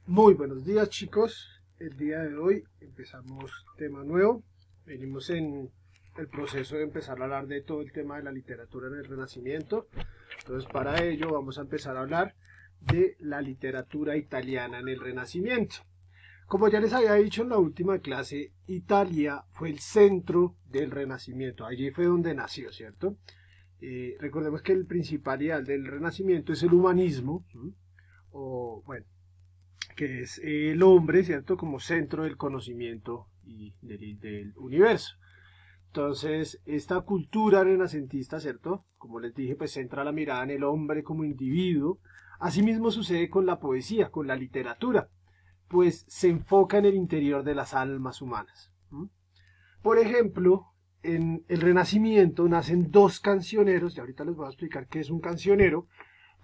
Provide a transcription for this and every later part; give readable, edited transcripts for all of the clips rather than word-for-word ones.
Muy buenos días, chicos. El día de hoy empezamos tema nuevo. Venimos en el proceso de empezar a hablar de todo el tema de la literatura en el Renacimiento. Entonces, para ello vamos a empezar a hablar de la literatura italiana en el Renacimiento. Como ya les había dicho en la última clase, Italia fue el centro del Renacimiento. Allí fue donde nació, ¿cierto? Recordemos que el principal ideal del Renacimiento es el humanismo, ¿sí? O bueno, que es el hombre, ¿cierto? Como centro del conocimiento y del universo. Entonces, esta cultura renacentista, ¿cierto? Como les dije, pues centra la mirada en el hombre como individuo. Asimismo sucede con la poesía, con la literatura, pues se enfoca en el interior de las almas humanas. Por ejemplo, en el Renacimiento nacen dos cancioneros, y ahorita les voy a explicar qué es un cancionero,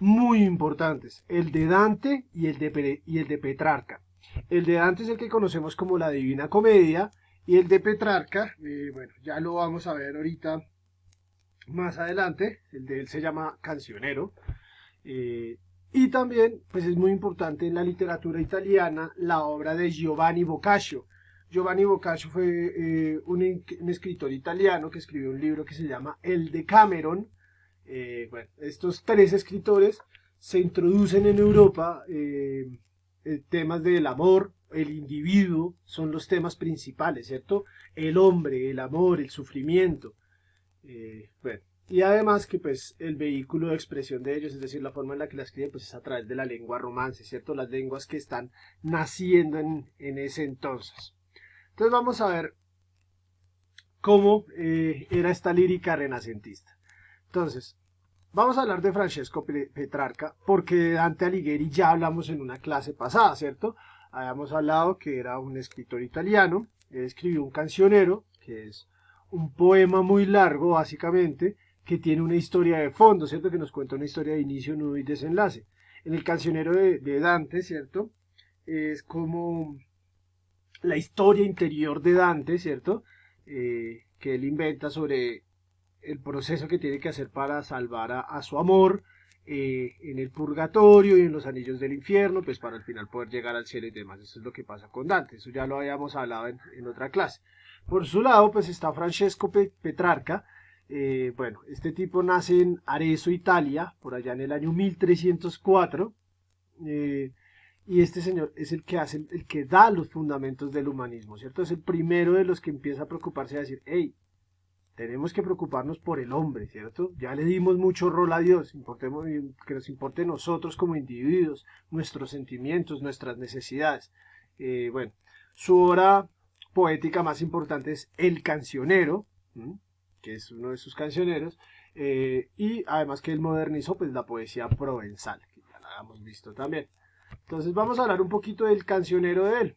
muy importantes, el de Dante y el de Petrarca. El de Dante es el que conocemos como la Divina Comedia, y el de Petrarca, bueno, ya lo vamos a ver ahorita más adelante, el de él se llama Cancionero. Y también, pues es muy importante en la literatura italiana la obra de Giovanni Boccaccio. Giovanni Boccaccio fue un escritor italiano que escribió un libro que se llama El Decameron. Bueno, estos tres escritores se introducen en Europa temas del amor, el individuo, son los temas principales, ¿cierto? El hombre, el amor, el sufrimiento. Bueno, y además que pues el vehículo de expresión de ellos, es decir, la forma en la que la escriben, pues es a través de la lengua romance, ¿cierto? Las lenguas que están naciendo en ese entonces. Entonces vamos a ver cómo era esta lírica renacentista. Entonces, vamos a hablar de Francesco Petrarca, porque de Dante Alighieri ya hablamos en una clase pasada, ¿cierto? Habíamos hablado que era un escritor italiano, él escribió un cancionero, que es un poema muy largo, básicamente, que tiene una historia de fondo, ¿cierto? Que nos cuenta una historia de inicio, nudo y desenlace. En el cancionero de Dante, ¿cierto? Es como la historia interior de Dante, ¿cierto? Que él inventa sobre el proceso que tiene que hacer para salvar a su amor en el purgatorio y en los anillos del infierno, pues para al final poder llegar al cielo y demás. Eso es lo que pasa con Dante, eso ya lo habíamos hablado en otra clase. Por su lado, pues está Francesco Petrarca. Bueno, este tipo nace en Arezzo, Italia, por allá en el año 1304. eh, y este señor es el que hace, el que da los fundamentos del humanismo, ¿cierto? Es el primero de los que empieza a preocuparse a decir, hey, tenemos que preocuparnos por el hombre, ¿cierto? Ya le dimos mucho rol a Dios, importemos, que nos importe nosotros como individuos, nuestros sentimientos, nuestras necesidades. Bueno, su obra poética más importante es El Cancionero, ¿m? Que es uno de sus cancioneros, y además que él modernizó pues la poesía provenzal, que ya la hemos visto también. Entonces vamos a hablar un poquito del cancionero de él.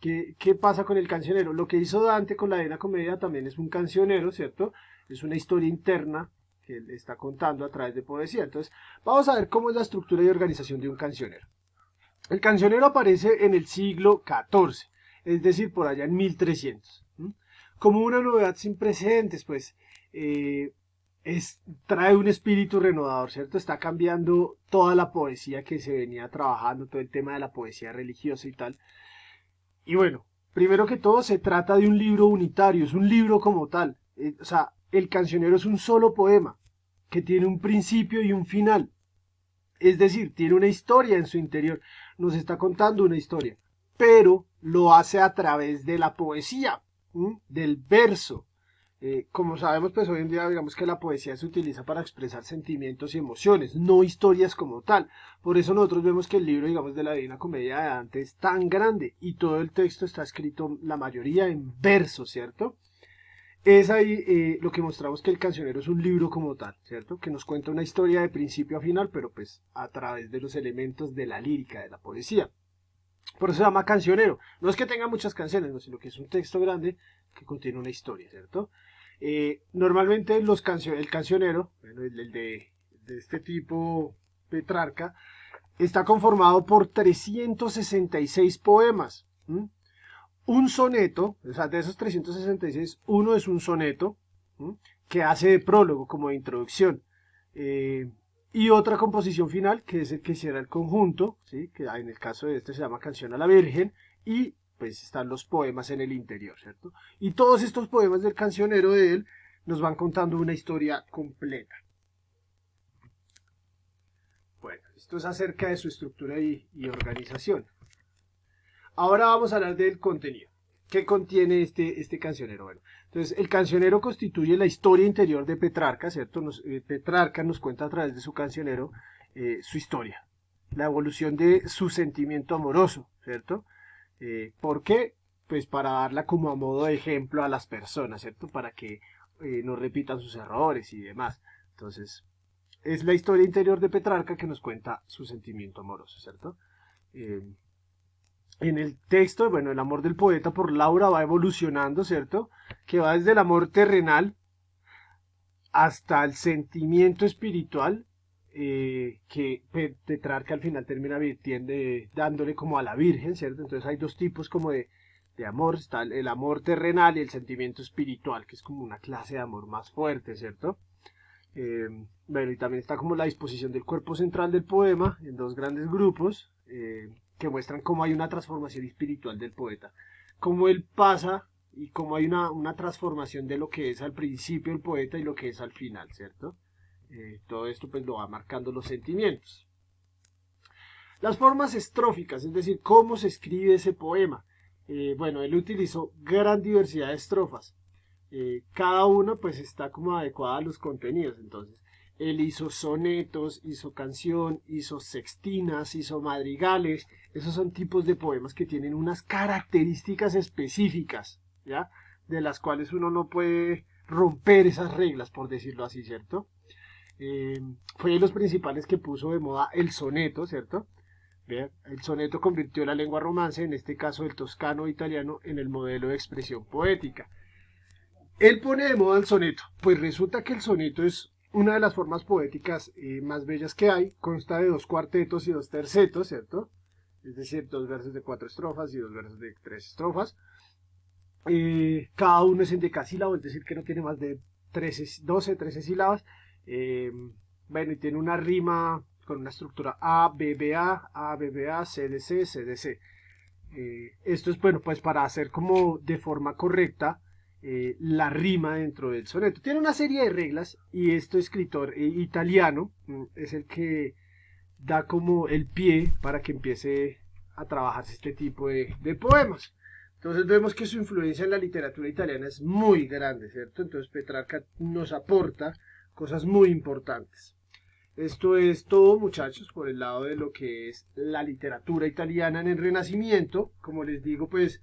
¿Qué pasa con el cancionero? Lo que hizo Dante con la Divina Comedia también es un cancionero, ¿cierto? Es una historia interna que él está contando a través de poesía. Entonces, vamos a ver cómo es la estructura y organización de un cancionero. El cancionero aparece en el siglo XIV, es decir, por allá en 1300. ¿Mm? Como una novedad sin precedentes, pues trae un espíritu renovador, ¿cierto? Está cambiando toda la poesía que se venía trabajando, todo el tema de la poesía religiosa y tal. Y bueno, primero que todo se trata de un libro unitario, es un libro como tal. O sea, el cancionero es un solo poema que tiene un principio y un final. Es decir, tiene una historia en su interior. Nos está contando una historia. Pero lo hace a través de la poesía, ¿m? Del verso. Como sabemos, pues hoy en día digamos que la poesía se utiliza para expresar sentimientos y emociones, no historias como tal. Por eso nosotros vemos que el libro, digamos, de la Divina Comedia de Dante es tan grande y todo el texto está escrito, la mayoría en verso, ¿cierto? Es ahí lo que mostramos que el cancionero es un libro como tal, ¿cierto? Que nos cuenta una historia de principio a final, pero pues a través de los elementos de la lírica, de la poesía. Por eso se llama cancionero. No es que tenga muchas canciones, no, sino que es un texto grande que contiene una historia, ¿cierto? Normalmente el cancionero, bueno, de este tipo, Petrarca, está conformado por 366 poemas. ¿M? Un soneto, o sea, de esos 366, uno es un soneto, ¿m? Que hace de prólogo, como de introducción. y otra composición final, que es el que cierra el conjunto, ¿sí? Que en el caso de este se llama Canción a la Virgen, y pues están los poemas en el interior, ¿cierto? Y todos estos poemas del cancionero de él nos van contando una historia completa. Bueno, esto es acerca de su estructura y organización. Ahora vamos a hablar del contenido. ¿Qué contiene este cancionero? Bueno, entonces el cancionero constituye la historia interior de Petrarca, ¿cierto? Petrarca nos cuenta a través de su cancionero su historia, la evolución de su sentimiento amoroso, ¿cierto? ¿Por qué? Pues para darla como a modo de ejemplo a las personas, ¿cierto? Para que no repitan sus errores y demás. Entonces, es la historia interior de Petrarca que nos cuenta su sentimiento amoroso, ¿cierto? En el texto, bueno, el amor del poeta por Laura va evolucionando, ¿cierto? Que va desde el amor terrenal hasta el sentimiento espiritual, que Petrarca al final termina dándole como a la Virgen, ¿cierto? Entonces hay dos tipos como de amor, está el amor terrenal y el sentimiento espiritual, que es como una clase de amor más fuerte, ¿cierto? Bueno, y también está como la disposición del cuerpo central del poema en dos grandes grupos, que muestran cómo hay una transformación espiritual del poeta, cómo él pasa y cómo hay una transformación de lo que es al principio el poeta y lo que es al final, ¿cierto? Todo esto pues lo va marcando los sentimientos. Las formas estróficas, es decir, cómo se escribe ese poema. Bueno, él utilizó gran diversidad de estrofas. Cada una pues está como adecuada a los contenidos. Entonces, él hizo sonetos, hizo canción, hizo sextinas, hizo madrigales. Esos son tipos de poemas que tienen unas características específicas, ¿ya? De las cuales uno no puede romper esas reglas, por decirlo así, ¿cierto? Fue de los principales que puso de moda el soneto, ¿cierto? Vean, el soneto convirtió la lengua romance, en este caso el toscano italiano, en el modelo de expresión poética. Él pone de moda el soneto, pues resulta que el soneto es una de las formas poéticas más bellas que hay, consta de 2 cuartetos y 2 tercetos, ¿cierto? Es decir, 2 versos de 4 estrofas y 2 versos de 3 estrofas. Cada uno es en decasílabo, es decir, que no tiene más de 13 sílabas. Bueno, y tiene una rima con una estructura A, B, B, A, B, B, A, C, D, C, C, D, C. Esto es, bueno, pues para hacer como de forma correcta la rima dentro del soneto. Tiene una serie de reglas y este escritor italiano es el que da como el pie para que empiece a trabajarse este tipo de poemas. Entonces vemos que su influencia en la literatura italiana es muy grande, ¿cierto? Entonces Petrarca nos aporta cosas muy importantes. Esto es todo, muchachos, por el lado de lo que es la literatura italiana en el Renacimiento. Como les digo, pues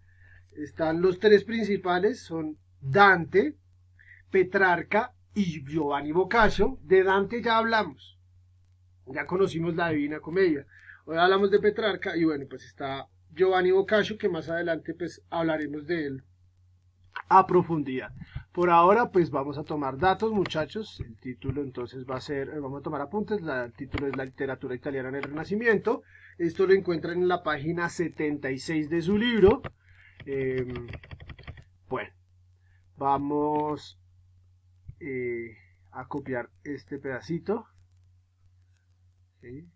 están los 3 principales, son Dante, Petrarca y Giovanni Boccaccio. De Dante ya hablamos, ya conocimos la Divina Comedia. Hoy hablamos de Petrarca y bueno, pues está Giovanni Boccaccio, que más adelante pues hablaremos de él a profundidad. Por ahora pues vamos a tomar datos, muchachos. El título entonces va a ser, vamos a tomar apuntes. El título es La literatura italiana en el Renacimiento. Esto lo encuentran en la página 76 de su libro. Bueno, vamos a copiar este pedacito. ¿Sí?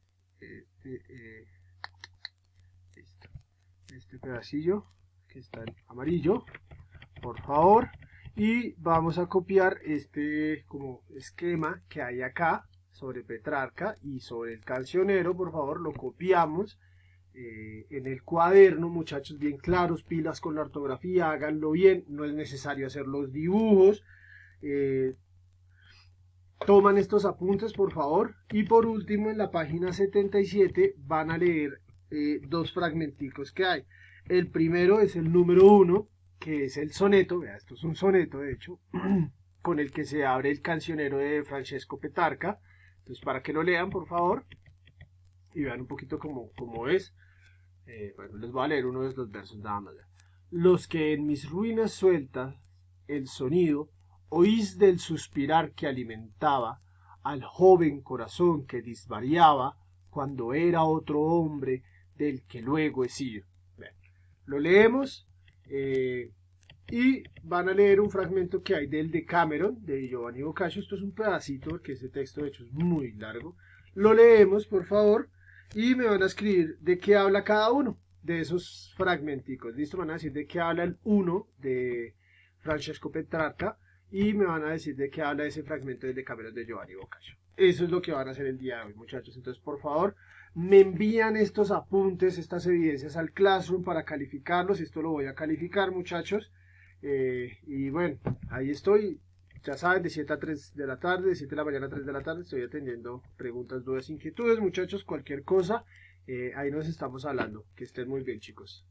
Este pedacillo que está en amarillo, por favor, y vamos a copiar este como esquema que hay acá sobre Petrarca y sobre el cancionero. Por favor, lo copiamos en el cuaderno, muchachos, bien claros, pilas con la ortografía, háganlo bien, no es necesario hacer los dibujos. Toman estos apuntes, por favor, y por último en la página 77 van a leer 2 fragmenticos que hay. El primero es el número 1, que es el soneto. Vea, esto es un soneto, de hecho, con el que se abre el cancionero de Francesco Petrarca. Entonces, para que lo lean, por favor, y vean un poquito cómo es. Bueno, les voy a leer uno de los versos nada más. Los que en mis ruinas sueltas el sonido oís del suspirar que alimentaba al joven corazón que disvariaba cuando era otro hombre del que luego he sido. Bien, lo leemos y van a leer un fragmento que hay del Decameron de Giovanni Boccaccio. Esto es un pedacito porque ese texto de hecho es muy largo. Lo leemos, por favor, y me van a escribir de qué habla cada uno de esos fragmenticos. ¿Listo? Me van a decir de qué habla el uno de Francesco Petrarca y me van a decir de qué habla ese fragmento de Decameron de Giovanni Boccaccio. Eso es lo que van a hacer el día de hoy, muchachos. Entonces, por favor, me envían estos apuntes, estas evidencias al Classroom para calificarlos. Esto lo voy a calificar, muchachos. Y bueno, ahí estoy. Ya saben, de 7 a 3 de la tarde, de 7 de la mañana a 3 de la tarde, estoy atendiendo preguntas, dudas, inquietudes, muchachos, cualquier cosa. Ahí nos estamos hablando. Que estén muy bien, chicos.